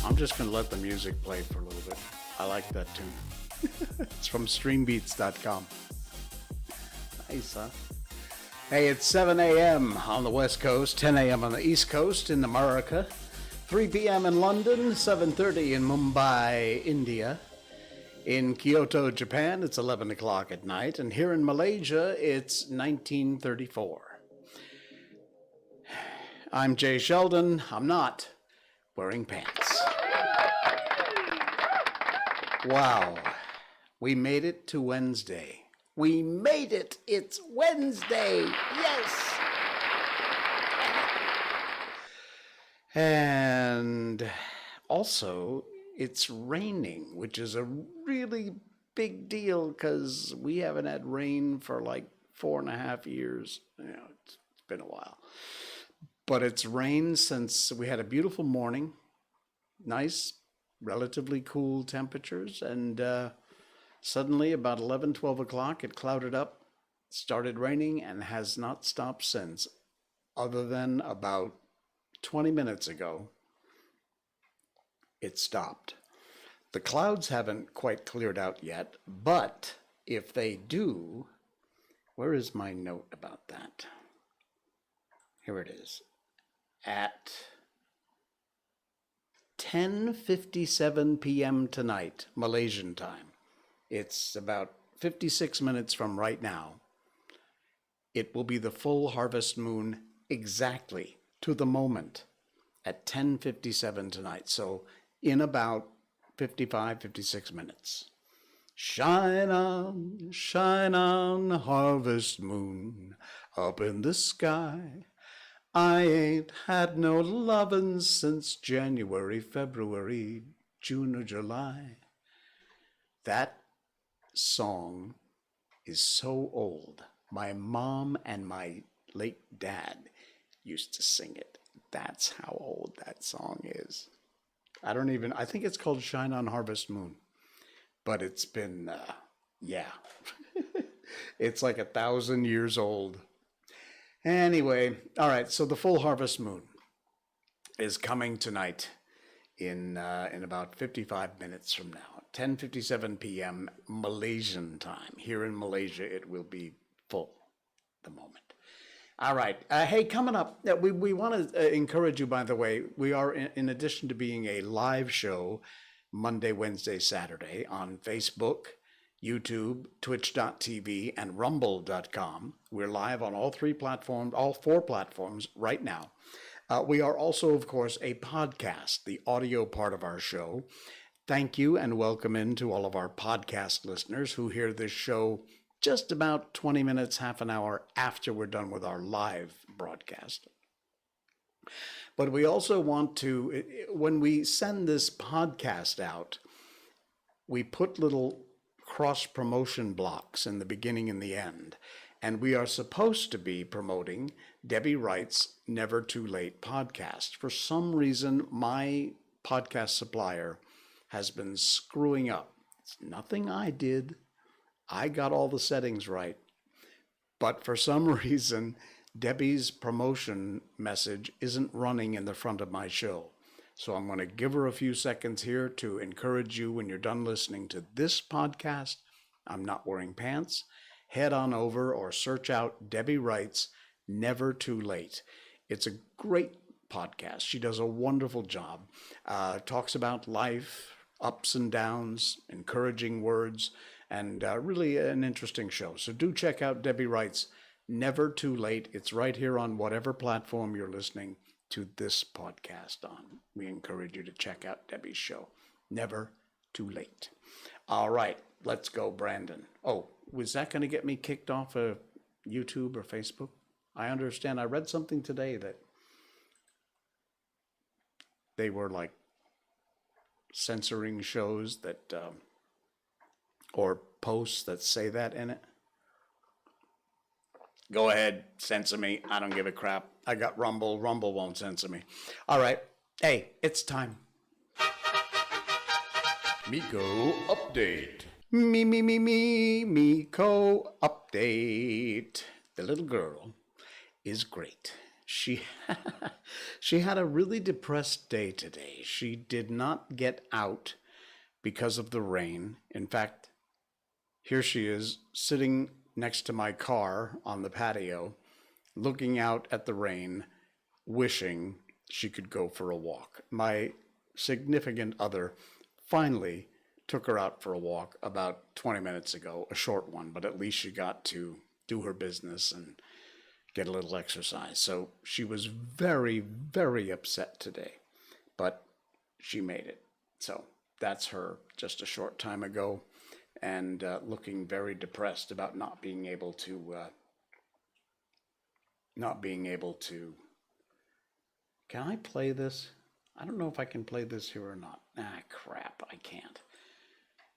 I'm just going to let the music play for a little bit. I like that tune. It's from streambeats.com. Nice, huh? Hey, it's 7 a.m. on the West Coast, 10 a.m. on the East Coast in America, 3 p.m. in London, 7:30 in Mumbai, India. In Kyoto, Japan, it's 11 o'clock at night. And here in Malaysia, it's 1934. I'm Jay Sheldon. I'm not wearing pants. Wow. We made it to Wednesday. We made it. It's Wednesday. Yes. And also, it's raining, which is a really big deal because we haven't had rain for like 4.5 years. You know, it's been a while. But it's rained since we had a beautiful morning, nice, relatively cool temperatures, and suddenly about 11, 12 o'clock, it clouded up, started raining, and has not stopped since, other than about 20 minutes ago. it stopped. The clouds haven't quite cleared out yet, but if they do, where is my note about that? Here it is. At 10:57 p.m. tonight, Malaysian time. It's about 56 minutes from right now. It will be the full harvest moon exactly to the moment at 10:57 tonight. So in about 55, 56 minutes. Shine on, harvest moon, up in the sky. I ain't had no lovin' since January, February, June, or July. That song is so old. My mom and my late dad used to sing it. That's how old that song is. I think it's called Shine on Harvest Moon. But it's been, it's like 1,000 years old. Anyway, all right, so the full harvest moon is coming tonight in about 55 minutes from now, 10:57 p.m. Malaysian time. Here in Malaysia, it will be full the moment. All right. Hey, coming up, we want to encourage you, by the way, we are, in addition to being a live show Monday, Wednesday, Saturday on Facebook, YouTube, Twitch.tv, and Rumble.com. We're live on all four platforms right now. We are also, of course, a podcast, the audio part of our show. Thank you and welcome in to all of our podcast listeners who hear this show just about 20 minutes, half an hour after we're done with our live broadcast. But we also want to, when we send this podcast out, we put little cross-promotion blocks in the beginning and the end. And we are supposed to be promoting Debbie Wright's Never Too Late podcast. For some reason, my podcast supplier has been screwing up. It's nothing I did. I got all the settings right. But for some reason, Debbie's promotion message isn't running in the front of my show. So I'm going to give her a few seconds here to encourage you when you're done listening to this podcast. I'm Not Wearing Pants. Head on over or search out Debbie Wright's Never Too Late. It's a great podcast. She does a wonderful job. Talks about life, ups and downs, encouraging words, and really an interesting show. So do check out Debbie Wright's Never Too Late. It's right here on whatever platform you're listening to this podcast on. We encourage you to check out Debbie's show, Never Too Late. All right, let's go, Brandon. Oh, was that going to get me kicked off of YouTube or Facebook? I understand. I read something today that they were like censoring shows that, or posts that say that in it. Go ahead, censor me. I don't give a crap. I got Rumble. Rumble won't censor me. All right. Hey, it's time. Miko Update. Miko Update. The little girl is great. She had a really depressed day today. She did not get out because of the rain. In fact, here she is sitting next to my car on the patio, looking out at the rain, wishing she could go for a walk. My significant other finally took her out for a walk about 20 minutes ago, a short one, but at least she got to do her business and get a little exercise. So she was very, very upset today, but she made it. So that's her just a short time ago. And looking very depressed about not being able to. Can I play this? I don't know if I can play this here or not. Ah, crap, I can't.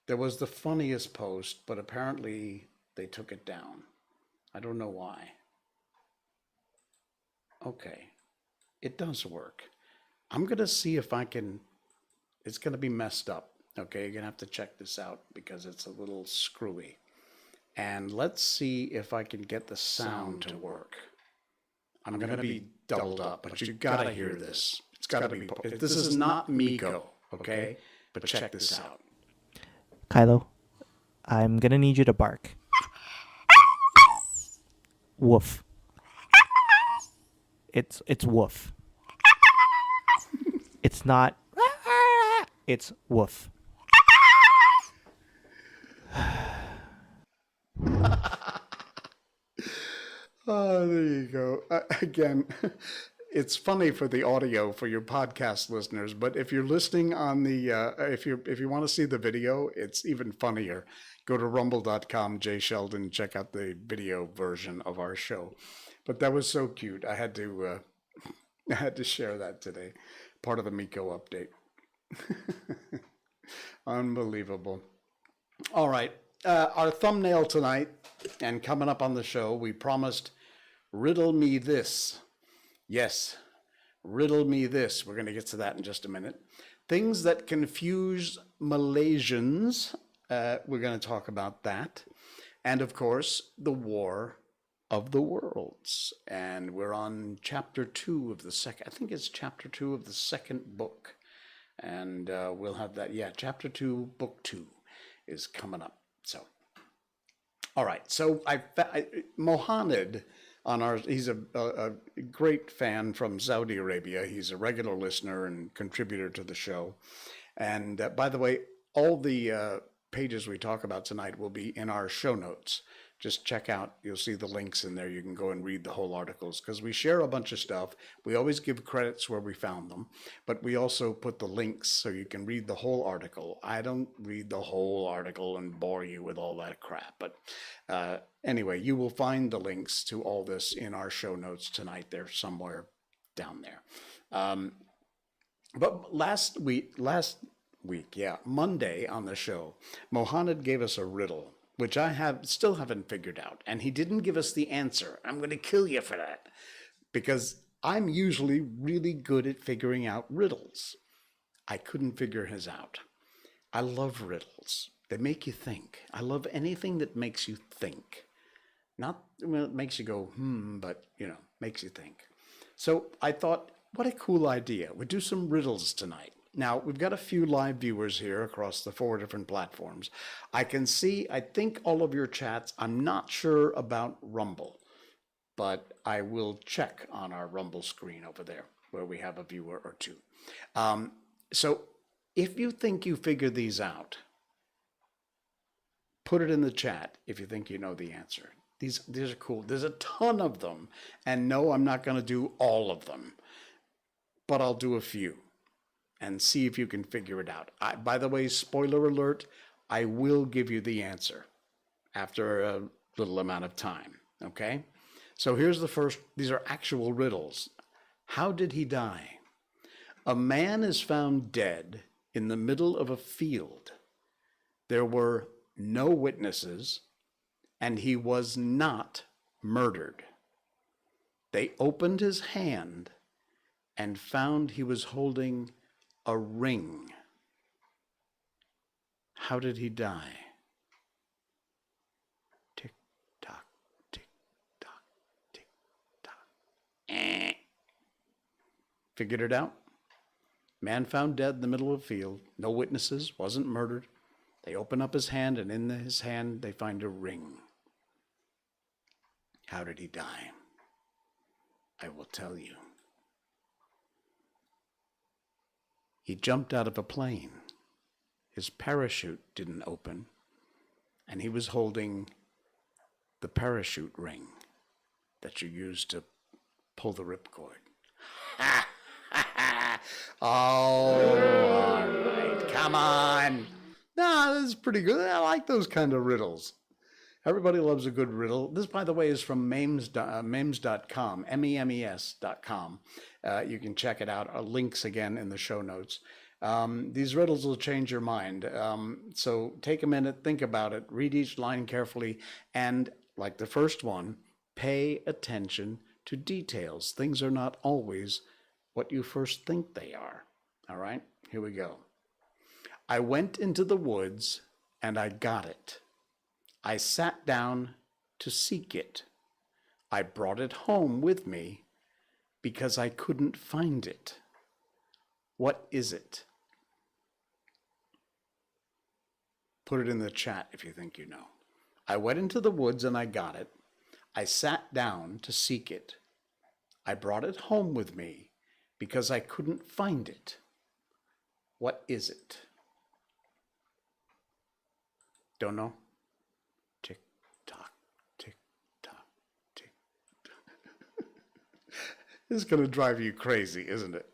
There was the funniest post, but apparently they took it down. I don't know why. Okay, it does work. I'm going to see if I can. It's going to be messed up. Okay, you're going to have to check this out because it's a little screwy. And let's see if I can get the sound to work. I'm going to be doubled up, but you got to hear this. It's got to be. This is not Miko. okay? But check this out. Kylo, I'm gonna need you to bark. Woof. It's woof. It's not. It's woof. Oh, there you go. Again, it's funny for the audio for your podcast listeners, but if you're listening on the if you want to see the video, it's even funnier. Go to rumble.com, Jay Sheldon, check out the video version of our show. But that was so cute. I had to share that today. Part of the Miko update. Unbelievable. All right. Our thumbnail tonight and coming up on the show, we promised riddle me this. Yes, riddle me this. We're going to get to that in just a minute. Things that confuse Malaysians. We're going to talk about that. And of course, the War of the Worlds. And we're on chapter 2 of the second, I think it's chapter 2 of the second book. And we'll have that. Yeah, chapter 2, book 2 is coming up. So, all right. So Mohammed on our, he's a great fan from Saudi Arabia. He's a regular listener and contributor to the show. And by the way, all the pages we talk about tonight will be in our show notes. Just check out, you'll see the links in there. You can go and read the whole articles because we share a bunch of stuff. We always give credits where we found them, but we also put the links so you can read the whole article. I don't read the whole article and bore you with all that crap, but anyway, you will find the links to all this in our show notes tonight. They're somewhere down there. But last week, Monday on the show, Mohammed gave us a riddle, which I still haven't figured out. And he didn't give us the answer. I'm going to kill you for that. Because I'm usually really good at figuring out riddles. I couldn't figure his out. I love riddles. They make you think. I love anything that makes you think. Not, well, it makes you go, but, makes you think. So I thought, what a cool idea. We'll do some riddles tonight. Now, we've got a few live viewers here across the 4 different platforms. I can see, I think, all of your chats. I'm not sure about Rumble, but I will check on our Rumble screen over there where we have a viewer or two. So if you think you figure these out, put it in the chat if you think you know the answer. These are cool. There's a ton of them. And no, I'm not going to do all of them, but I'll do a few and see if you can figure it out. By the way, spoiler alert, I will give you the answer after a little amount of time, okay? So here's the first. These are actual riddles. How did he die? A man is found dead in the middle of a field. There were no witnesses, and he was not murdered. They opened his hand and found he was holding a ring. How did he die? Tick tock, tick tock, tick tock. Figured it out? Man found dead in the middle of a field. No witnesses, wasn't murdered. They open up his hand, and in his hand they find a ring. How did he die? I will tell you. He jumped out of a plane. His parachute didn't open, and he was holding the parachute ring that you use to pull the ripcord. Oh, all right. Come on. No, this is pretty good. I like those kind of riddles. Everybody loves a good riddle. This, by the way, is from memes.com, MEMES.com. You can check it out. Links again in the show notes. These riddles will change your mind. So take a minute, think about it, read each line carefully, and like the first one, pay attention to details. Things are not always what you first think they are. All right, here we go. I went into the woods and I got it. I sat down to seek it. I brought it home with me because I couldn't find it. What is it? Put it in the chat if you think you know. I went into the woods and I got it. I sat down to seek it. I brought it home with me because I couldn't find it. What is it? Don't know? Tick tock, tick tock, tick tock. This is going to drive you crazy, isn't it?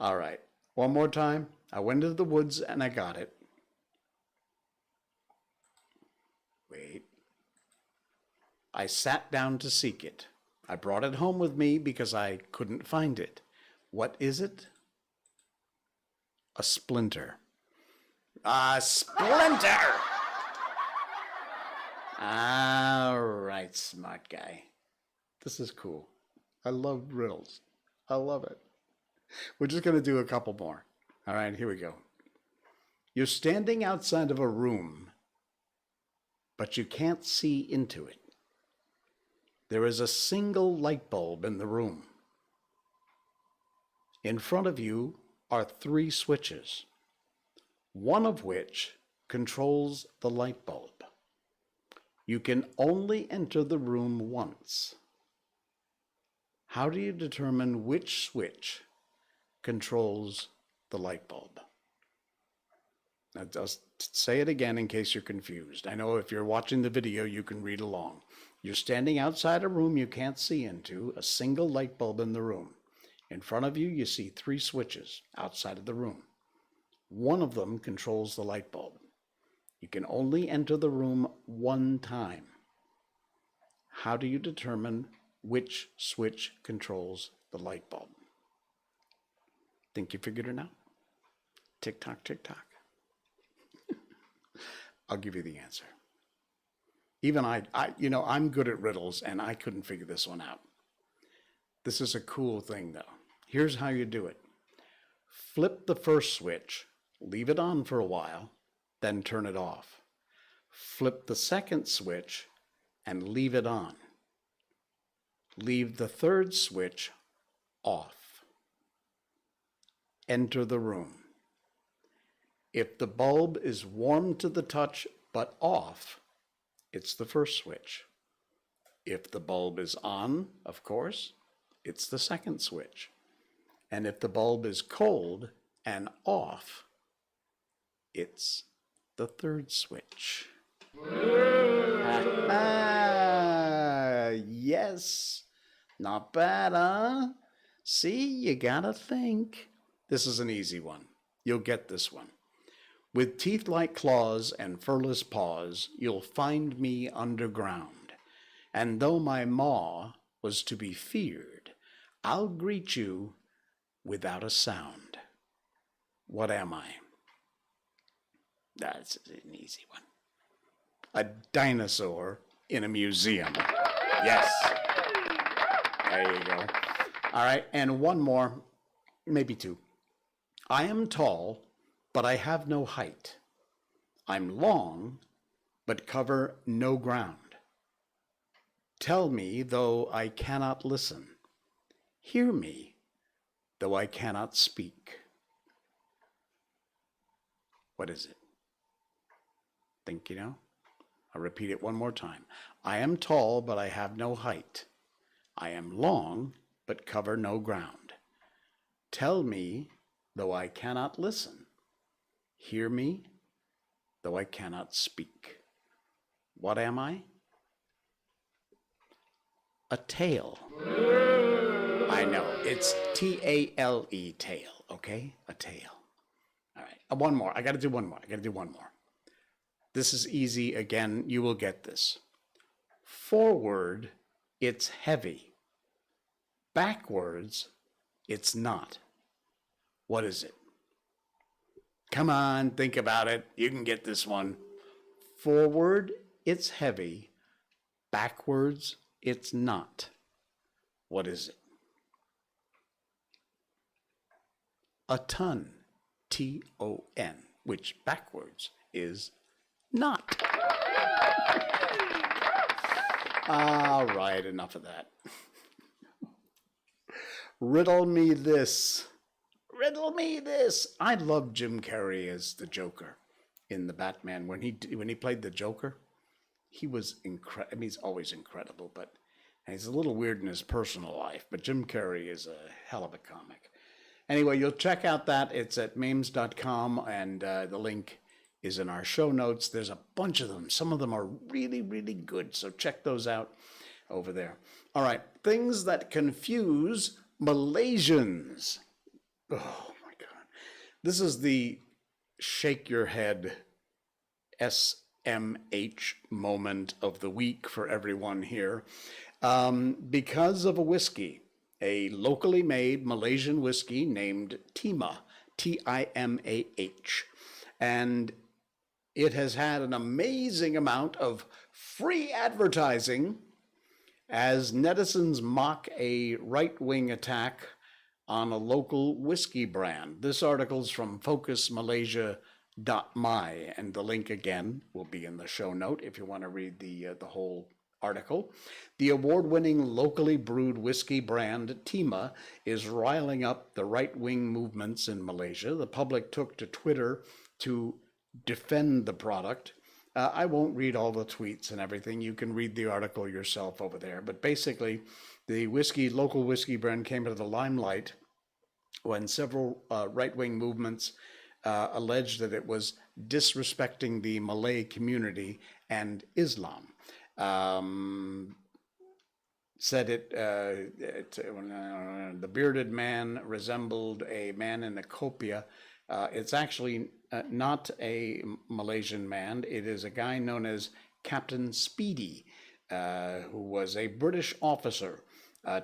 All right. One more time. I went into the woods and I got it. Wait. I sat down to seek it. I brought it home with me because I couldn't find it. What is it? A splinter. A splinter! All right, smart guy. This is cool. I love riddles. I love it. We're just going to do a couple more. All right, here we go. You're standing outside of a room, but you can't see into it. There is a single light bulb in the room. In front of you are 3 switches, one of which controls the light bulb. You can only enter the room once. How do you determine which switch controls the light bulb? Now, just say it again in case you're confused. I know if you're watching the video, you can read along. You're standing outside a room you can't see into, a single light bulb in the room. In front of you, you see 3 switches outside of the room. One of them controls the light bulb. You can only enter the room one time. How do you determine which switch controls the light bulb? Think you figured it out? Tick tock, tick tock. I'll give you the answer. Even I'm good at riddles, and I couldn't figure this one out. This is a cool thing, though. Here's how you do it. Flip the first switch, leave it on for a while, then turn it off. Flip the second switch and leave it on. Leave the third switch off. Enter the room. If the bulb is warm to the touch but off, it's the first switch. If the bulb is on, of course, it's the second switch. And if the bulb is cold and off, it's the third switch. Yes. Not bad, huh? See, you gotta think. This is an easy one. You'll get this one. With teeth like claws and furless paws, you'll find me underground. And though my maw was to be feared, I'll greet you without a sound. What am I? That's an easy one. A dinosaur in a museum. Yes. There you go. All right, and one more, maybe 2. I am tall, but I have no height. I'm long, but cover no ground. Tell me, though I cannot listen. Hear me, though I cannot speak. What is it? Think you know? I'll repeat it one more time. I am tall, but I have no height. I am long, but cover no ground. Tell me, though I cannot listen. Hear me, though I cannot speak. What am I? A tail. I know, it's T-A-L-E, tail, okay? A tail. All right, one more. I gotta do one more. This is easy. Again, you will get this. Forward, it's heavy. Backwards, it's not. What is it? Come on, think about it. You can get this one. Forward, it's heavy. Backwards, it's not. What is it? A ton. T-O-N, which backwards is not. All right, enough of that. Riddle me this. Riddle me this. I love Jim Carrey as the Joker. in the Batman when he played the Joker. He was incredible. I mean, he's always incredible, but he's a little weird in his personal life. But Jim Carrey is a hell of a comic. Anyway, you'll check out that. It's at memes.com, and the link is in our show notes. There's a bunch of them. Some of them are really, really good, so check those out over there. All right, things that confuse Malaysians. Oh, my God. This is the shake your head SMH moment of the week for everyone here. Because of a whiskey, a locally made Malaysian whiskey named Timah, Timah. And it has had an amazing amount of free advertising as netizens mock a right-wing attack on a local whiskey brand. This article's from focusmalaysia.my, and the link again will be in the show note if you want to read the whole article. The award-winning locally brewed whiskey brand Timah is riling up the right-wing movements in Malaysia. The public took to Twitter to defend the product. I won't read all the tweets and everything. You can read the article yourself over there. But basically, the local whiskey brand came to the limelight when several right-wing movements alleged that it was disrespecting the Malay community and Islam. Said the bearded man resembled a man in a copia. It's actually not a Malaysian man. It is a guy known as Captain Speedy, who was a British officer,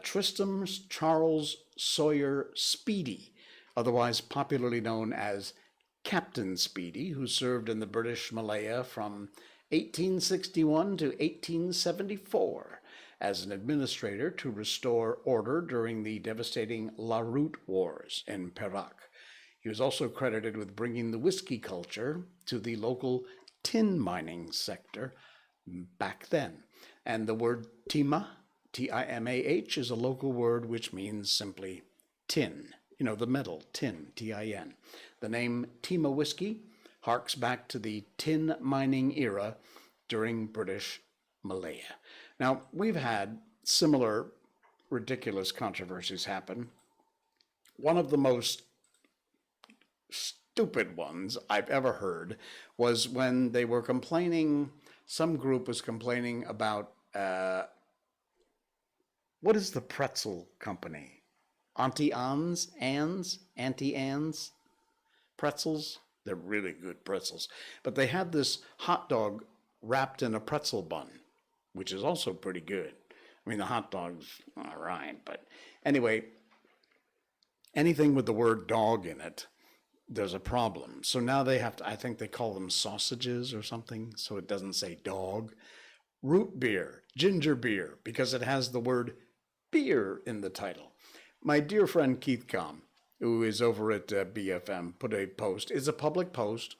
Tristram Charles Sawyer Speedy, otherwise popularly known as Captain Speedy, who served in the British Malaya from 1861 to 1874 as an administrator to restore order during the devastating Larut Wars in Perak. He was also credited with bringing the whiskey culture to the local tin mining sector back then. And the word Timah, Timah, is a local word which means simply tin. You know, the metal, tin, Tin. The name Timah whiskey harks back to the tin mining era during British Malaya. Now, we've had similar ridiculous controversies happen. One of the most stupid ones I've ever heard was when they were complaining, some group was complaining about, what is the pretzel company? Auntie Anne's pretzels? They're really good pretzels. But they had this hot dog wrapped in a pretzel bun, which is also pretty good. I mean, the hot dog's all right, but anyway, anything with the word dog in it, there's a problem. So now they have to, I think they call them sausages or something, so it doesn't say dog. Root beer, ginger beer, because it has the word beer in the title. My dear friend Keith Com, who is over at BFM, put a post. It's a public post,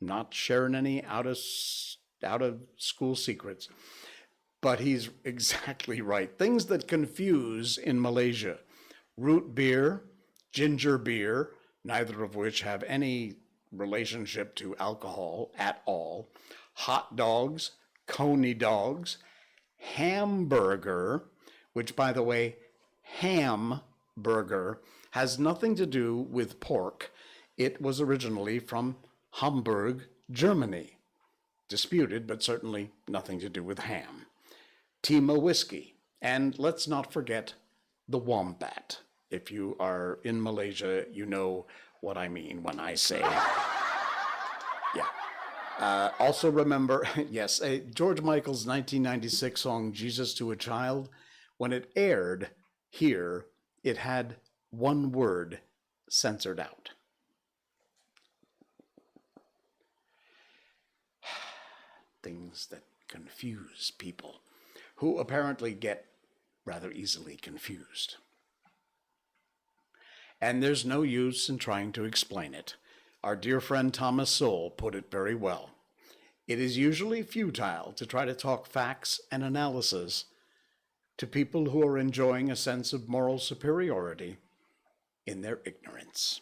not sharing any out of school secrets, but he's exactly right. Things that confuse in Malaysia: root beer, ginger beer, neither of which have any relationship to alcohol at all, hot dogs, coney dogs, hamburger, which, by the way, hamburger has nothing to do with pork. It was originally from Hamburg, Germany. Disputed, but certainly nothing to do with ham. Timah whiskey. And let's not forget the wombat. If you are in Malaysia, you know what I mean when I say yeah. Also remember, yes, George Michael's 1996 song, Jesus to a Child, when it aired here, it had one word censored out. Things that confuse people, who apparently get rather easily confused. And there's no use in trying to explain it. Our dear friend Thomas Sowell put it very well. It is usually futile to try to talk facts and analysis to people who are enjoying a sense of moral superiority in their ignorance.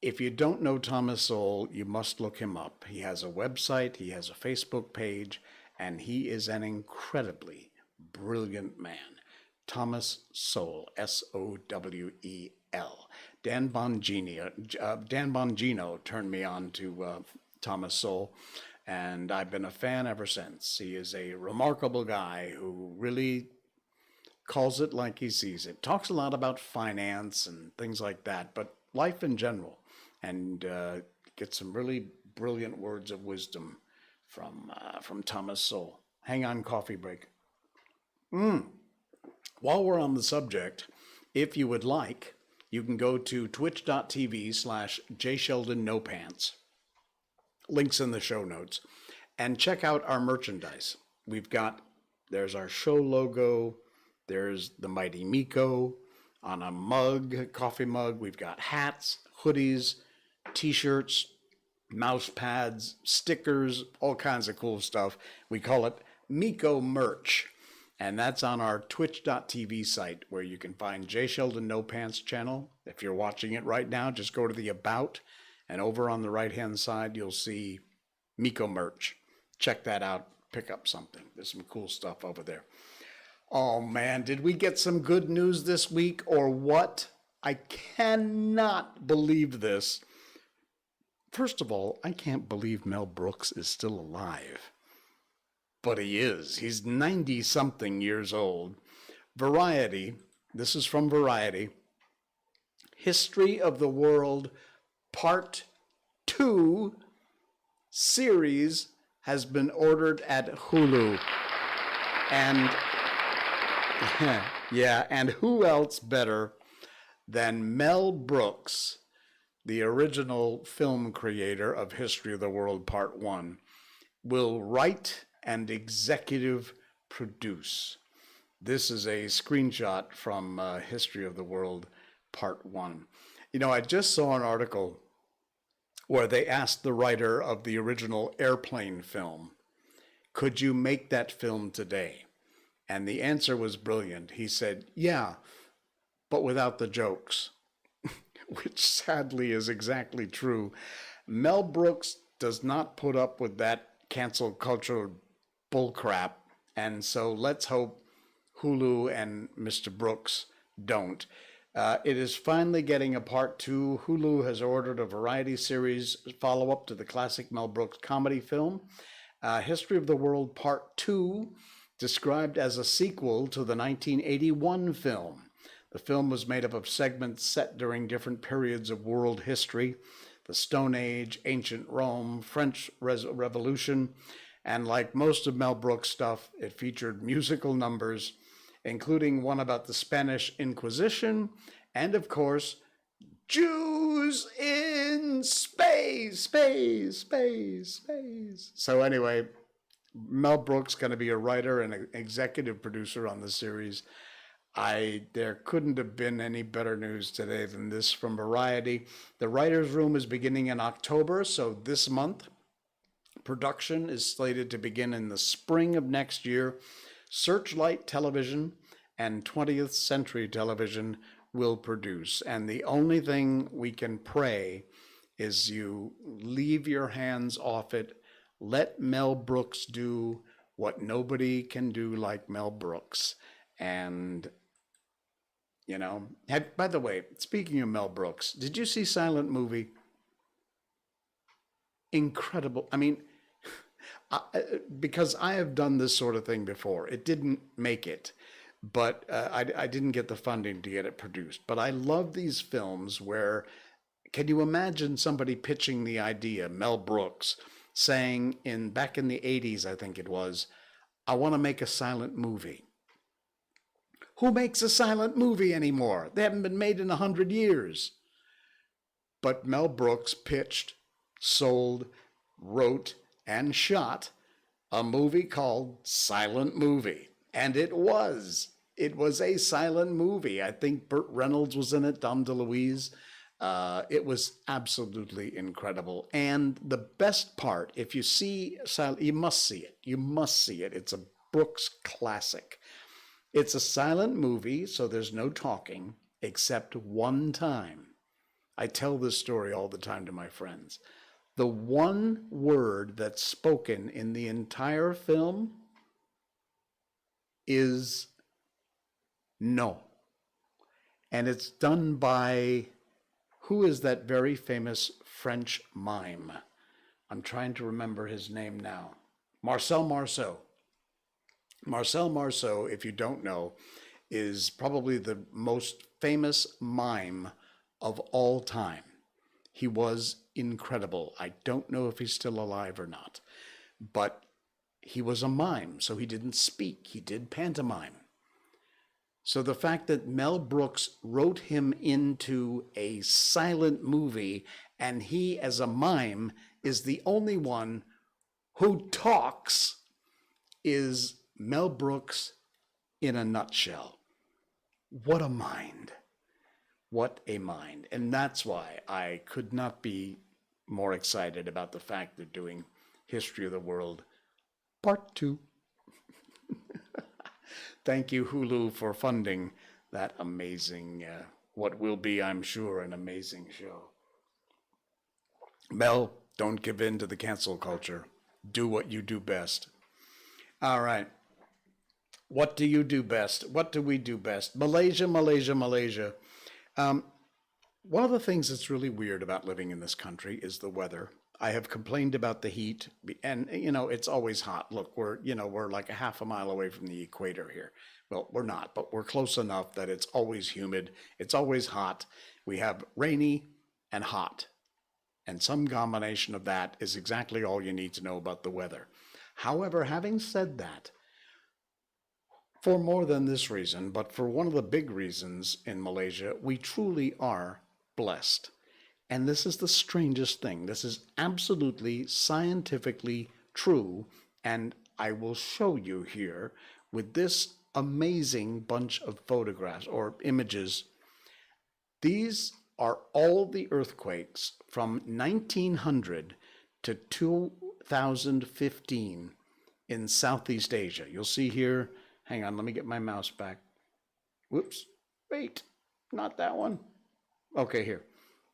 If you don't know Thomas Sowell, you must look him up. He has a website, he has a Facebook page, and he is an incredibly brilliant man. Thomas Sowell, Sowell. Dan Bongino turned me on to Thomas Sowell, and I've been a fan ever since. He is a remarkable guy who really calls it like he sees it. Talks a lot about finance and things like that, but life in general, and gets some really brilliant words of wisdom from Thomas Sowell. Hang on, coffee break. While we're on the subject, if you would like, you can go to twitch.tv/jsheldonnopants. Links in the show notes. And check out our merchandise. There's our show logo. There's the Mighty Miko on a mug, coffee mug. We've got hats, hoodies, t-shirts, mouse pads, stickers, all kinds of cool stuff. We call it Miko merch. And that's on our twitch.tv site, where you can find J. Sheldon No Pants channel. If you're watching it right now, just go to the About, and over on the right-hand side, you'll see Miko merch. Check that out. Pick up something. There's some cool stuff over there. Oh, man, did we get some good news this week or what? I cannot believe this. First of all, I can't believe Mel Brooks is still alive. But he is. He's 90-something years old. Variety, this is from Variety, History of the World Part 2 series has been ordered at Hulu. And yeah, and who else better than Mel Brooks, the original film creator of History of the World Part 1, will write and executive produce. This is a screenshot from History of the World Part 1. You know, I just saw an article where they asked the writer of the original Airplane film, could you make that film today? And the answer was brilliant. He said, yeah, but without the jokes, which sadly is exactly true. Mel Brooks does not put up with that cancel culture bullcrap, and so let's hope Hulu and Mr. Brooks don't. It is finally getting a part 2. Hulu has ordered a variety series follow-up to the classic Mel Brooks comedy film, History of the World Part 2, described as a sequel to the 1981 film. The film was made up of segments set during different periods of world history, the Stone Age, ancient Rome, French Revolution, and like most of Mel Brooks' stuff, it featured musical numbers, including one about the Spanish Inquisition, and of course, Jews in space. So anyway, Mel Brooks going to be a writer and an executive producer on the series. There couldn't have been any better news today than this from Variety. The writer's room is beginning in October, so this month. Production is slated to begin in the spring of next year. Searchlight Television and 20th Century Television will produce. And the only thing we can pray is you leave your hands off it. Let Mel Brooks do what nobody can do like Mel Brooks. And, you know, by the way, speaking of Mel Brooks, did you see Silent Movie? Incredible. I mean, because I have done this sort of thing before. It didn't make it, but I didn't get the funding to get it produced. But I love these films where, can you imagine somebody pitching the idea, Mel Brooks, saying back in the 80s, I think it was, I want to make a silent movie. Who makes a silent movie anymore? They haven't been made in 100 years. But Mel Brooks pitched, sold, wrote, and shot a movie called Silent Movie. And it was. It was a silent movie. I think Burt Reynolds was in it, Dom DeLuise. It was absolutely incredible. And the best part, if you see Silent, you must see it. You must see it. It's a Brooks classic. It's a silent movie, so there's no talking except one time. I tell this story all the time to my friends. The one word that's spoken in the entire film is no. And it's done by, who is that very famous French mime? I'm trying to remember his name now. Marcel Marceau. Marcel Marceau, if you don't know, is probably the most famous mime of all time. He was incredible. I don't know if he's still alive or not, but he was a mime, so he didn't speak. He did pantomime. So the fact that Mel Brooks wrote him into a silent movie and he, as a mime, is the only one who talks is Mel Brooks in a nutshell. What a mind. What a mind. And that's why I could not be more excited about the fact they're doing History of the World Part 2. Thank you, Hulu, for funding that amazing, what will be, I'm sure, an amazing show. Mel, don't give in to the cancel culture. Do what you do best. All right. What do you do best? What do we do best? Malaysia, Malaysia, Malaysia. One of the things that's really weird about living in this country is the weather. I have complained about the heat, and it's always hot. Look, we're like a half a mile away from the equator here. Well, we're not, but we're close enough that it's always humid. It's always hot. We have rainy and hot, and some combination of that is exactly all you need to know about the weather. However, having said that, for more than this reason, but for one of the big reasons in Malaysia, we truly are blessed. And this is the strangest thing. This is absolutely scientifically true. And I will show you here with this amazing bunch of photographs or images. These are all the earthquakes from 1900 to 2015 in Southeast Asia. You'll see here, hang on, let me get my mouse back. Whoops, wait, not that one. Okay, here.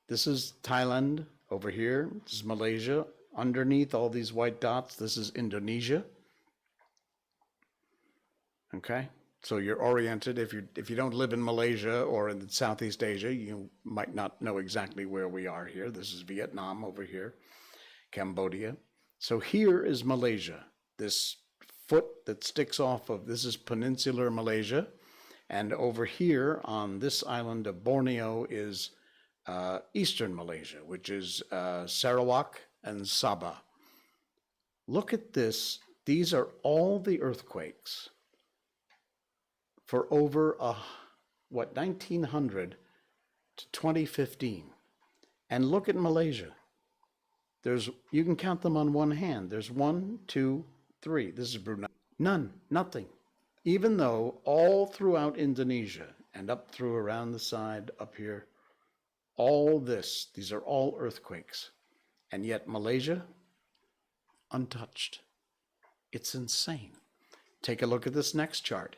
This is Thailand over here. This is Malaysia. Underneath all these white dots, this is Indonesia. Okay, so you're oriented. If you don't live in Malaysia or in Southeast Asia, you might not know exactly where we are here. This is Vietnam over here, Cambodia. So here is Malaysia. This foot that sticks off of, this is peninsular Malaysia. And over here on this island of Borneo is eastern Malaysia, which is Sarawak and Sabah. Look at this. These are all the earthquakes for over 1900 to 2015. And look at Malaysia. You can count them on one hand. There's 1, 2, 3. This is Brunei. None, nothing. Even though all throughout Indonesia and up through around the side up here, these are all earthquakes. And yet Malaysia, untouched. It's insane. Take a look at this next chart.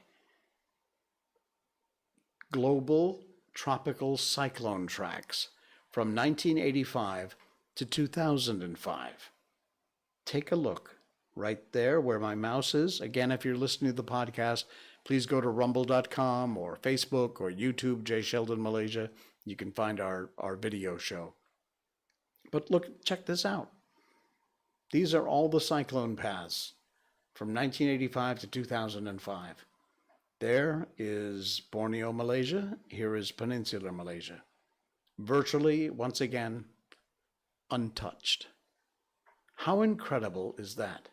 Global tropical cyclone tracks from 1985 to 2005. Take a look right there where my mouse is. Again, if you're listening to the podcast, please go to rumble.com or Facebook or YouTube, Jay Sheldon Malaysia. You can find our video show. But look, check this out. These are all the cyclone paths from 1985 to 2005. There is Borneo, Malaysia. Here is Peninsular Malaysia. Virtually, once again, untouched. How incredible is that?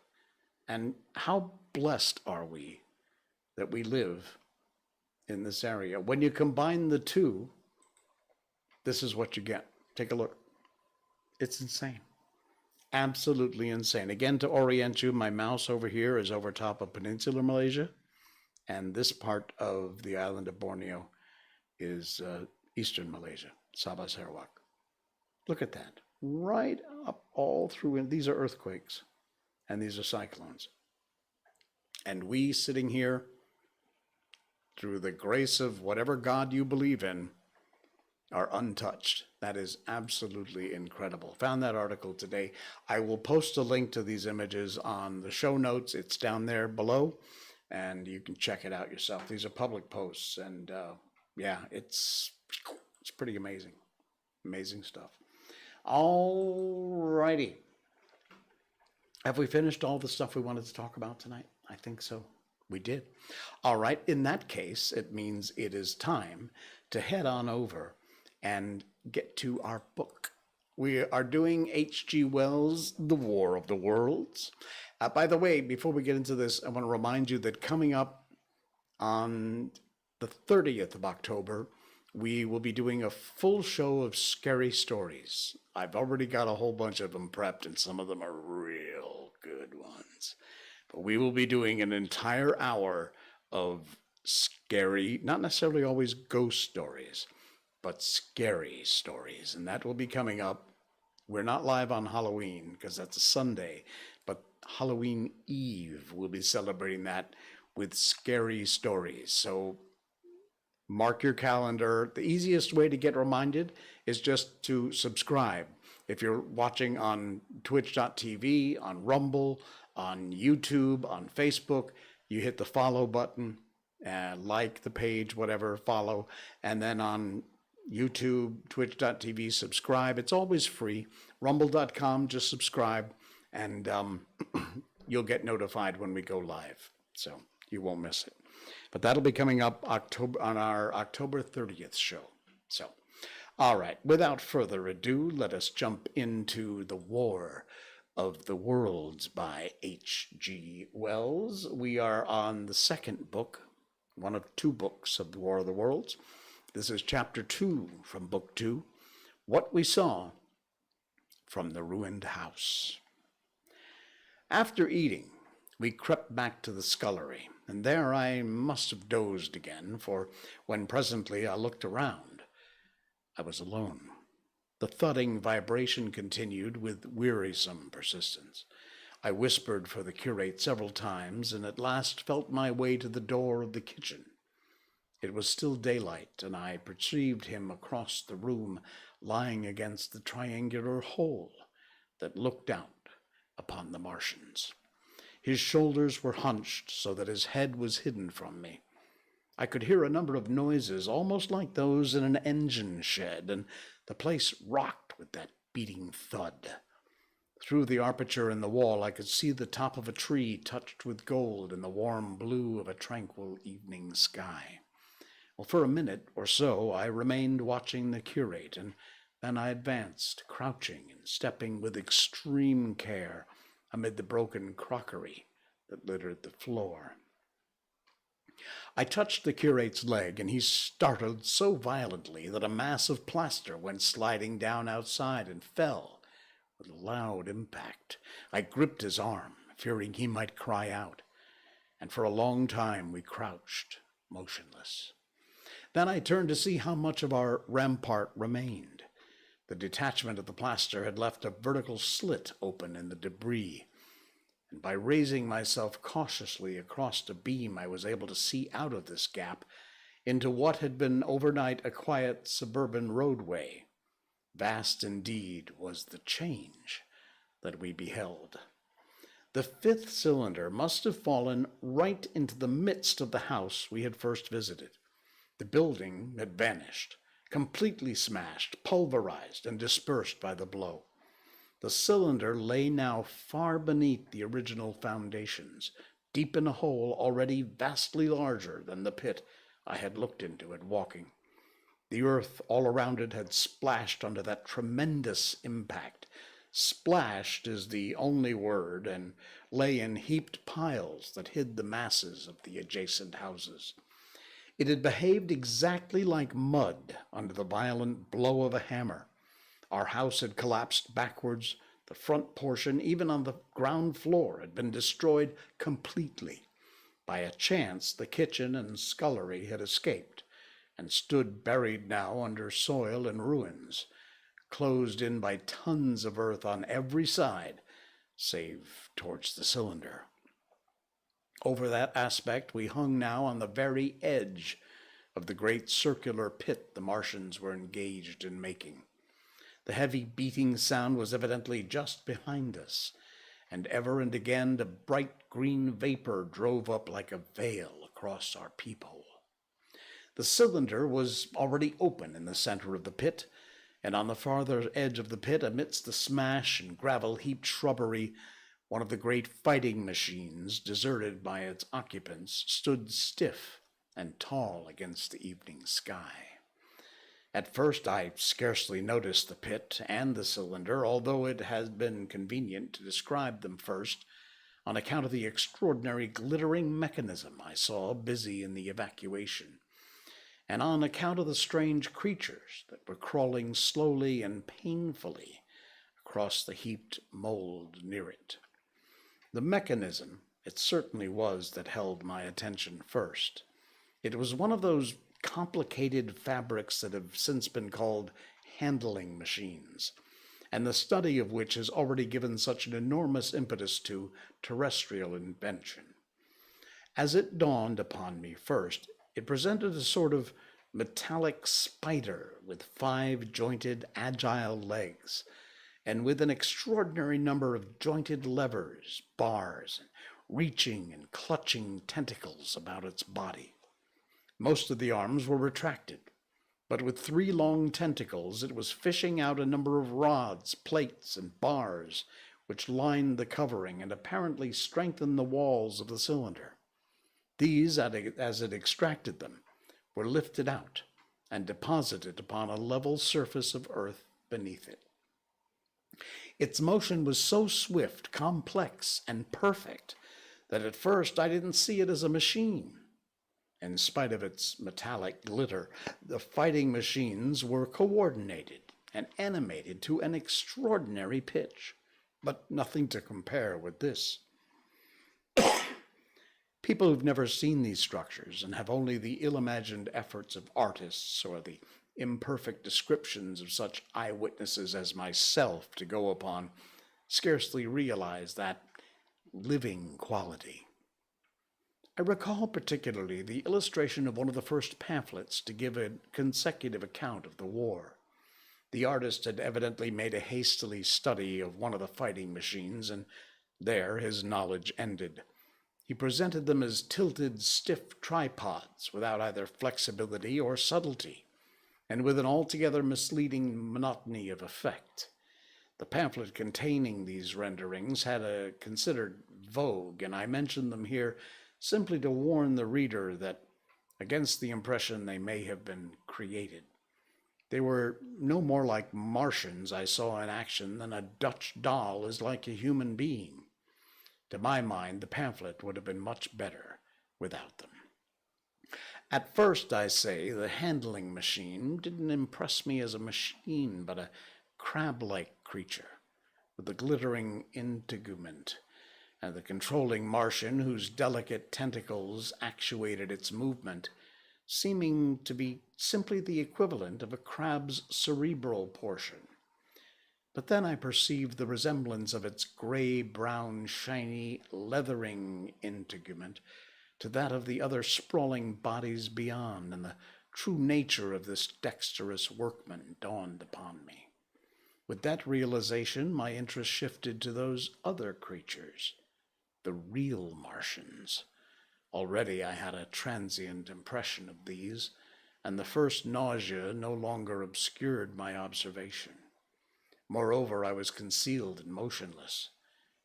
And how blessed are we that we live in this area? When you combine the two, this is what you get. Take a look. It's insane. Absolutely insane. Again, to orient you, my mouse over here is over top of Peninsular Malaysia, and this part of the island of Borneo is eastern Malaysia, Sabah, Sarawak. Look at that. Right up all through, and these are earthquakes, and these are cyclones. And we sitting here, through the grace of whatever God you believe in, are untouched. That is absolutely incredible. Found that article today. I will post a link to these images on the show notes. It's down there below, and you can check it out yourself. These are public posts, and yeah, it's pretty amazing. Amazing stuff. All righty. Have we finished all the stuff we wanted to talk about tonight? I think so. We did. All right. In that case, it means it is time to head on over and get to our book. We are doing H.G. Wells' The War of the Worlds. By the way, before we get into this, I want to remind you that coming up on the 30th of October, we will be doing a full show of scary stories. I've already got a whole bunch of them prepped, and some of them are real good ones. But we will be doing an entire hour of scary, not necessarily always ghost stories, but scary stories. And that will be coming up. We're not live on Halloween because that's a Sunday, but Halloween Eve, we'll be celebrating that with scary stories. So mark your calendar. The easiest way to get reminded is just to subscribe. If you're watching on twitch.tv, on Rumble, on YouTube, on Facebook, you hit the follow button, like the page, whatever, follow, and then on YouTube, twitch.tv, subscribe. It's always free. Rumble.com, just subscribe, and you'll get notified when we go live, so you won't miss it. But that'll be coming up on our October 30th show. So, all right, without further ado, let us jump into The War of the Worlds by H.G. Wells. We are on the second book, one of two books of The War of the Worlds. This is chapter 2 from book 2, What We Saw from the Ruined House. After eating, we crept back to the scullery, and there I must have dozed again, for when presently I looked around, I was alone. The thudding vibration continued with wearisome persistence. I whispered for the curate several times, and at last felt my way to the door of the kitchen. It was still daylight, and I perceived him across the room, lying against the triangular hole that looked out upon the Martians. His shoulders were hunched so that his head was hidden from me. I could hear a number of noises, almost like those in an engine shed, and the place rocked with that beating thud. Through the aperture in the wall, I could see the top of a tree touched with gold in the warm blue of a tranquil evening sky. Well, for a minute or so, I remained watching the curate, and then I advanced, crouching and stepping with extreme care amid the broken crockery that littered the floor. I touched the curate's leg, and he startled so violently that a mass of plaster went sliding down outside and fell with a loud impact. I gripped his arm, fearing he might cry out, and for a long time we crouched, motionless. Then I turned to see how much of our rampart remained. The detachment of the plaster had left a vertical slit open in the debris, and by raising myself cautiously across the beam, I was able to see out of this gap into what had been overnight a quiet suburban roadway. Vast indeed was the change that we beheld. The fifth cylinder must have fallen right into the midst of the house we had first visited. The building had vanished, completely smashed, pulverized, and dispersed by the blow. The cylinder lay now far beneath the original foundations, deep in a hole already vastly larger than the pit I had looked into at walking. The earth all around it had splashed under that tremendous impact. Splashed is the only word, and lay in heaped piles that hid the masses of the adjacent houses. It had behaved exactly like mud under the violent blow of a hammer. Our house had collapsed backwards. The front portion, even on the ground floor, had been destroyed completely. By a chance, the kitchen and scullery had escaped and stood buried now under soil and ruins, closed in by tons of earth on every side, save towards the cylinder. Over that aspect, we hung now on the very edge of the great circular pit the Martians were engaged in making. The heavy beating sound was evidently just behind us, and ever and again the bright green vapor drove up like a veil across our peephole. The cylinder was already open in the center of the pit, and on the farther edge of the pit, amidst the smash and gravel-heaped shrubbery, one of the great fighting machines, deserted by its occupants, stood stiff and tall against the evening sky. At first I scarcely noticed the pit and the cylinder, although it has been convenient to describe them first, on account of the extraordinary glittering mechanism I saw busy in the evacuation, and on account of the strange creatures that were crawling slowly and painfully across the heaped mold near it. The mechanism it certainly was that held my attention first. It was one of those complicated fabrics that have since been called handling machines, and the study of which has already given such an enormous impetus to terrestrial invention. As it dawned upon me first, it presented a sort of metallic spider with 5 jointed, agile legs, and with an extraordinary number of jointed levers, bars, and reaching and clutching tentacles about its body. Most of the arms were retracted, but with 3 long tentacles it was fishing out a number of rods, plates, and bars which lined the covering and apparently strengthened the walls of the cylinder. These, as it extracted them, were lifted out and deposited upon a level surface of earth beneath it. Its motion was so swift, complex, and perfect that at first I didn't see it as a machine. In spite of its metallic glitter, the fighting machines were coordinated and animated to an extraordinary pitch, but nothing to compare with this. People who've never seen these structures and have only the ill-imagined efforts of artists or the imperfect descriptions of such eyewitnesses as myself to go upon scarcely realize that living quality. I recall particularly the illustration of one of the first pamphlets to give a consecutive account of the war. The artist had evidently made a hastily study of one of the fighting machines, and there his knowledge ended. He presented them as tilted, stiff tripods without either flexibility or subtlety, and with an altogether misleading monotony of effect. The pamphlet containing these renderings had a considered vogue, and I mention them here simply to warn the reader that against the impression they may have been created. They were no more like Martians I saw in action than a Dutch doll is like a human being. To my mind, the pamphlet would have been much better without them. At first, I say, the handling machine didn't impress me as a machine, but a crab-like creature with the glittering integument, and the controlling Martian whose delicate tentacles actuated its movement, seeming to be simply the equivalent of a crab's cerebral portion. But then I perceived the resemblance of its gray-brown, shiny, leathering integument to that of the other sprawling bodies beyond, and the true nature of this dexterous workman dawned upon me. With that realization, my interest shifted to those other creatures, the real Martians. Already I had a transient impression of these, and the first nausea no longer obscured my observation. Moreover, I was concealed and motionless,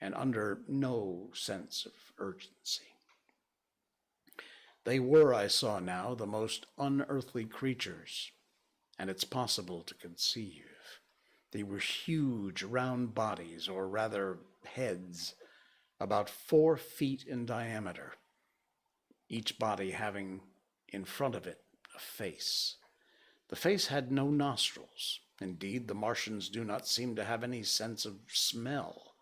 and under no sense of urgency. They were, I saw now, the most unearthly creatures, and it's possible to conceive. They were huge, round bodies, or rather heads, about 4 feet in diameter, each body having in front of it a face. The face had no nostrils. Indeed, the Martians do not seem to have any sense of smell.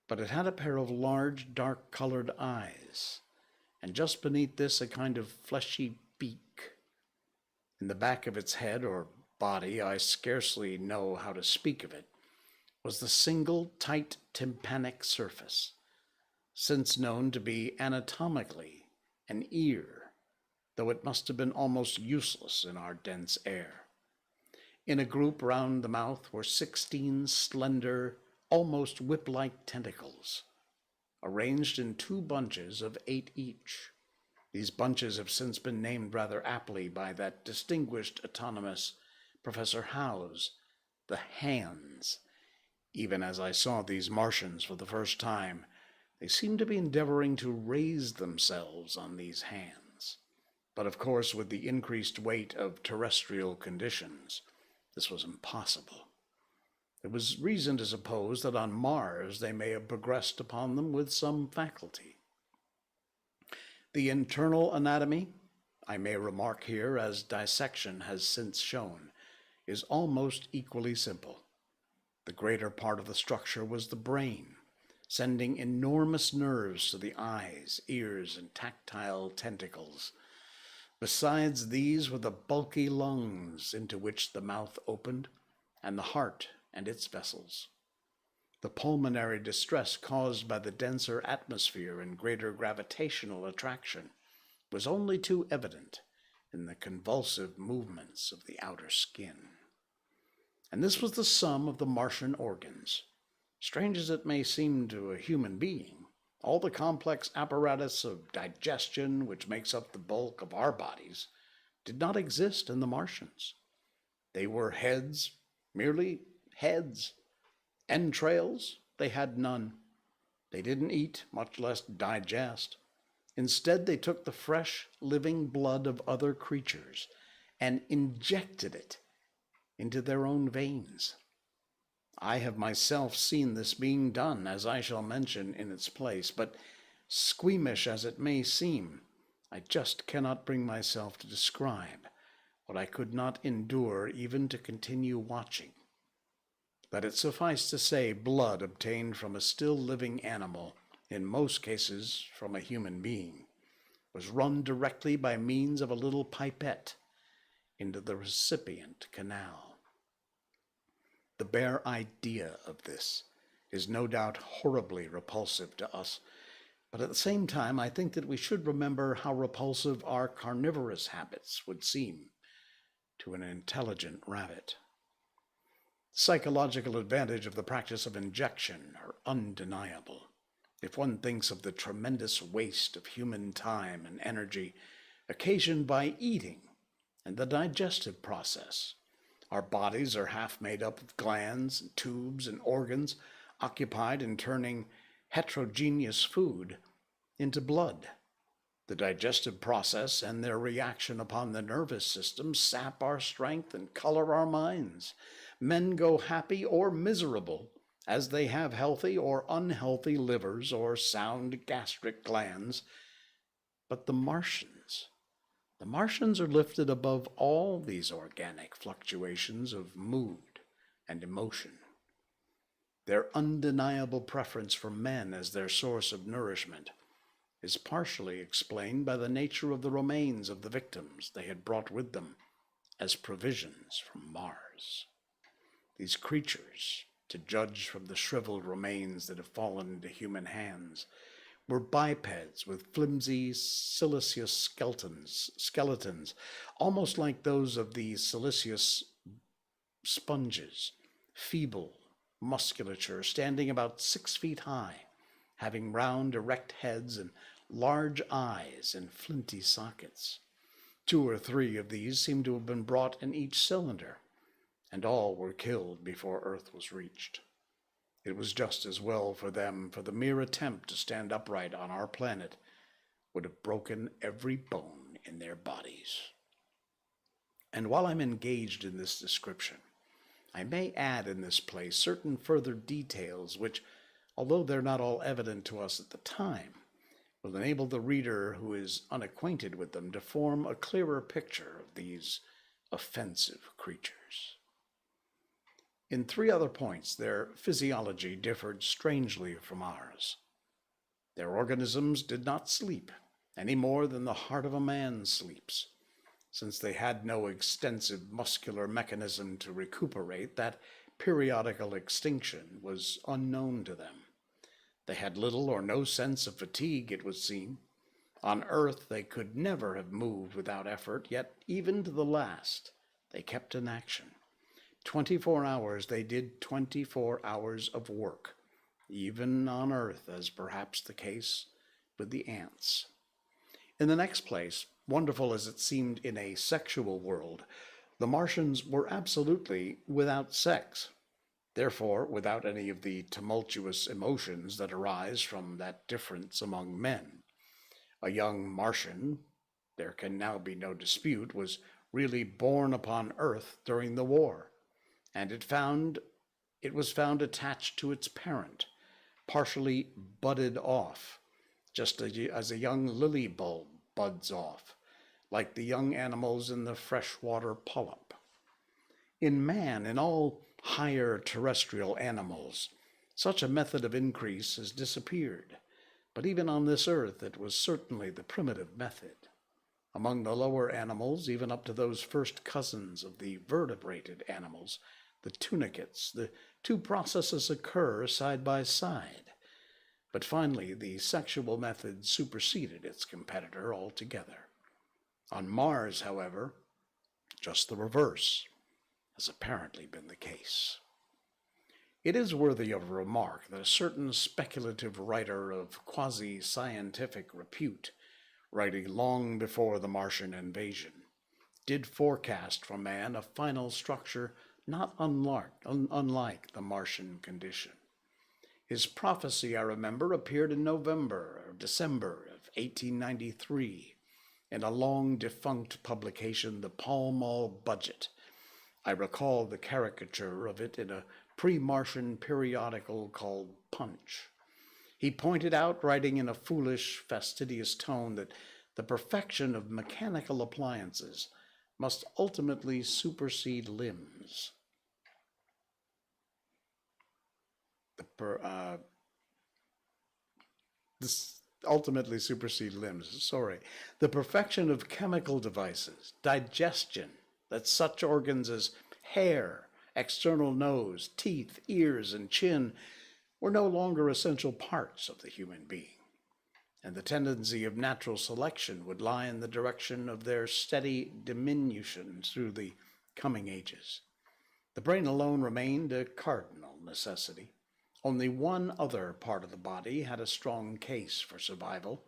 But it had a pair of large, dark-colored eyes, and just beneath this a kind of fleshy beak. In the back of its head, or body, I scarcely know how to speak of it, was the single tight tympanic surface, since known to be anatomically an ear, though it must have been almost useless in our dense air. In a group round the mouth were 16 slender, almost whip-like tentacles, arranged in 2 bunches of 8 each. These bunches have since been named rather aptly by that distinguished autonomous Professor Howes, the hands. Even as I saw these Martians for the first time, they seemed to be endeavoring to raise themselves on these hands. But of course, with the increased weight of terrestrial conditions, this was impossible. There was reason to suppose that on Mars they may have progressed upon them with some faculty. The internal anatomy, I may remark here as dissection has since shown, is almost equally simple. The greater part of the structure was the brain, sending enormous nerves to the eyes, ears, and tactile tentacles. Besides these were the bulky lungs into which the mouth opened, and the heart and its vessels. The pulmonary distress caused by the denser atmosphere and greater gravitational attraction was only too evident in the convulsive movements of the outer skin. And this was the sum of the Martian organs. Strange as it may seem to a human being, all the complex apparatus of digestion which makes up the bulk of our bodies did not exist in the Martians. They were heads, merely heads. Entrails, they had none. They didn't eat, much less digest. Instead, they took the fresh, living blood of other creatures and injected it into their own veins. I have myself seen this being done, as I shall mention in its place, but squeamish as it may seem, I just cannot bring myself to describe what I could not endure even to continue watching. Let it suffice to say, blood obtained from a still living animal, in most cases from a human being, was run directly by means of a little pipette into the recipient canal. The bare idea of this is no doubt horribly repulsive to us, but at the same time I think that we should remember how repulsive our carnivorous habits would seem to an intelligent rabbit. The psychological advantage of the practice of injection are undeniable. If one thinks of the tremendous waste of human time and energy occasioned by eating and the digestive process, our bodies are half made up of glands and tubes and organs occupied in turning heterogeneous food into blood. The digestive process and their reaction upon the nervous system sap our strength and color our minds. Men go happy or miserable as they have healthy or unhealthy livers or sound gastric glands. But the Martians are lifted above all these organic fluctuations of mood and emotion. Their undeniable preference for men as their source of nourishment is partially explained by the nature of the remains of the victims they had brought with them as provisions from Mars. These creatures, to judge from the shriveled remains that have fallen into human hands, were bipeds with flimsy siliceous skeletons, almost like those of the siliceous sponges, feeble musculature, standing about 6 feet high, having round, erect heads and large eyes in flinty sockets. 2 or 3 of these seemed to have been brought in each cylinder, and all were killed before Earth was reached. It was just as well for them, for the mere attempt to stand upright on our planet would have broken every bone in their bodies. And while I'm engaged in this description, I may add in this place certain further details which, although they're not all evident to us at the time, will enable the reader who is unacquainted with them to form a clearer picture of these offensive creatures. In 3 other points, their physiology differed strangely from ours. Their organisms did not sleep any more than the heart of a man sleeps. Since they had no extensive muscular mechanism to recuperate, that periodical extinction was unknown to them. They had little or no sense of fatigue, it would seem. On Earth, they could never have moved without effort, yet even to the last, they kept in action. 24 hours, they did 24 hours of work, even on Earth, as perhaps the case with the ants. In the next place, wonderful as it seemed in a sexual world, the Martians were absolutely without sex, therefore without any of the tumultuous emotions that arise from that difference among men. A young Martian, there can now be no dispute, was really born upon Earth during the war, and it was found attached to its parent, partially budded off, just as a young lily bulb buds off, like the young animals in the freshwater polyp. In man, in all higher terrestrial animals, such a method of increase has disappeared, but even on this earth it was certainly the primitive method. Among the lower animals, even up to those first cousins of the vertebrated animals, the tunicates, the two processes occur side by side. But finally, the sexual method superseded its competitor altogether. On Mars, however, just the reverse has apparently been the case. It is worthy of remark that a certain speculative writer of quasi-scientific repute, writing long before the Martian invasion, did forecast for man a final structure not unlike the Martian condition. His prophecy, I remember, appeared in November or December of 1893 in a long-defunct publication, the Pall Mall Budget. I recall the caricature of it in a pre-Martian periodical called Punch. He pointed out, writing in a foolish, fastidious tone, that the perfection of mechanical appliances must ultimately supersede limbs. The perfection of chemical devices, digestion, that such organs as hair, external nose, teeth, ears, and chin were no longer essential parts of the human being, and the tendency of natural selection would lie in the direction of their steady diminution through the coming ages. The brain alone remained a cardinal necessity. Only one other part of the body had a strong case for survival,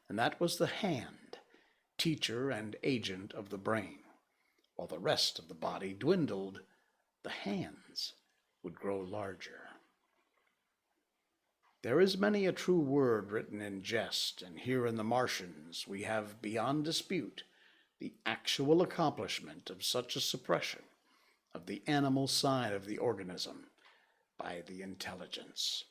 and that was the hand, teacher and agent of the brain. While the rest of the body dwindled, the hands would grow larger. There is many a true word written in jest, and here in the Martians we have beyond dispute the actual accomplishment of such a suppression of the animal side of the organism by the intelligence.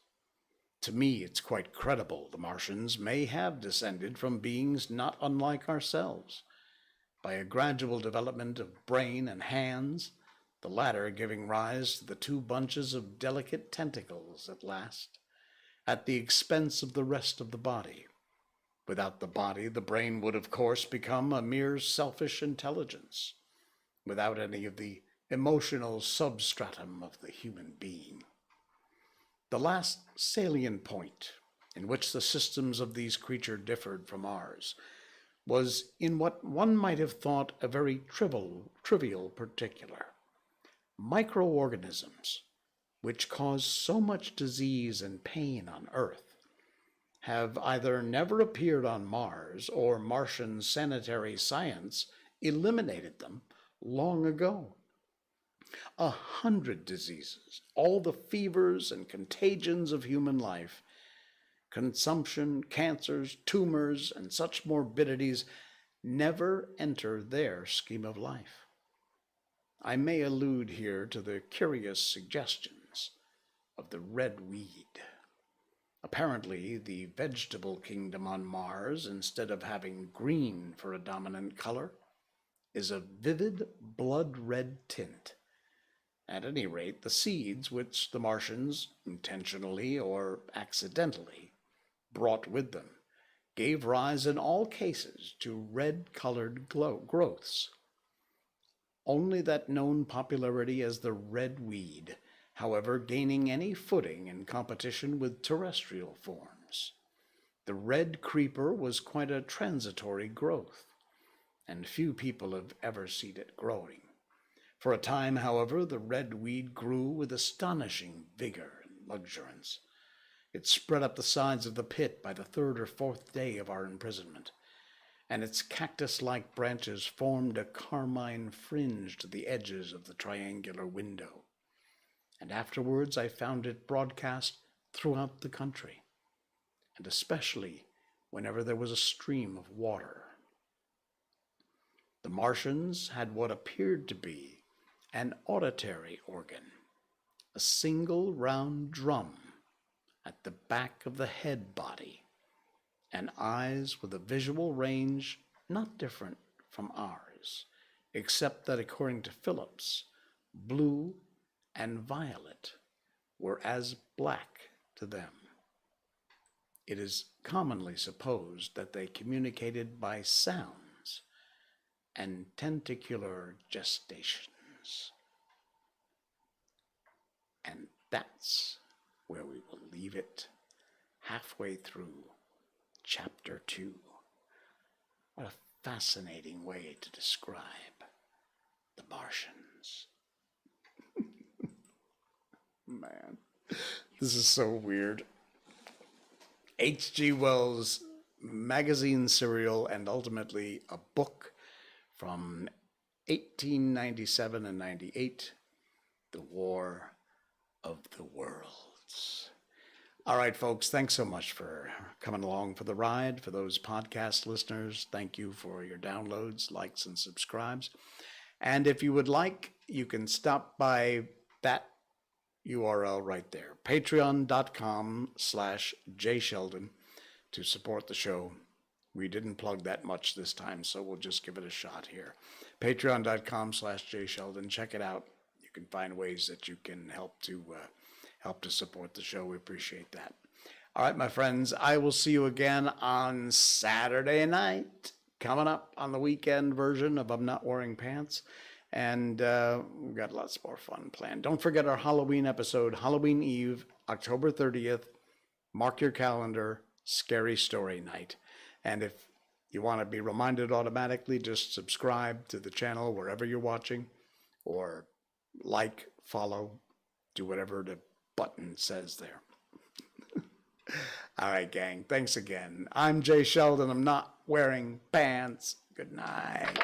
To me, it's quite credible the Martians may have descended from beings not unlike ourselves, by a gradual development of brain and hands, the latter giving rise to the two bunches of delicate tentacles at last, at the expense of the rest of the body. Without the body, the brain would of course become a mere selfish intelligence, without any of the emotional substratum of the human being. The last salient point in which the systems of these creatures differed from ours was in what one might have thought a very trivial particular. Microorganisms, which cause so much disease and pain on Earth, have either never appeared on Mars, or Martian sanitary science eliminated them long ago. 100 diseases, all the fevers and contagions of human life, consumption, cancers, tumors, and such morbidities never enter their scheme of life. I may allude here to the curious suggestions of the red weed. Apparently, the vegetable kingdom on Mars, instead of having green for a dominant color, is a vivid blood red tint. At any rate, the seeds which the Martians, intentionally or accidentally, brought with them, gave rise in all cases to red-colored growths. Only that known popularity as the red weed, however, gaining any footing in competition with terrestrial forms. The red creeper was quite a transitory growth, and few people have ever seen it growing. For a time, however, the red weed grew with astonishing vigor and luxuriance. It spread up the sides of the pit by the third or fourth day of our imprisonment, and its cactus-like branches formed a carmine fringe to the edges of the triangular window. And afterwards I found it broadcast throughout the country, and especially whenever there was a stream of water. The Martians had what appeared to be an auditory organ, a single round drum at the back of the head body, and eyes with a visual range not different from ours, except that according to Phillips, blue and violet were as black to them. It is commonly supposed that they communicated by sounds and tentacular gestations. And that's where we will leave it, halfway through Chapter 2. What a fascinating way to describe the Martians. Man, this is so weird. H.G. Wells' magazine serial and ultimately a book from 1897 and 98, The War of the Worlds. All right, folks, thanks so much for coming along for the ride. For those podcast listeners, thank you for your downloads, likes, and subscribes. And if you would like, you can stop by that URL right there, patreon.com/jsheldon, to support the show. We didn't plug that much this time, so we'll just give it a shot here. Patreon.com/jsheldon. Check it out. You can find ways that you can help to support the show. We appreciate that. All right, my friends, I will see you again on Saturday night, coming up on the weekend version of I'm Not Wearing Pants. And we've got lots more fun planned. Don't forget our Halloween episode, Halloween Eve, October 30th. Mark your calendar, Scary Story Night. And if you want to be reminded automatically, just subscribe to the channel wherever you're watching, or like, follow, do whatever the button says there. All right, gang. Thanks again. I'm Jay Sheldon. I'm not wearing pants. Good night.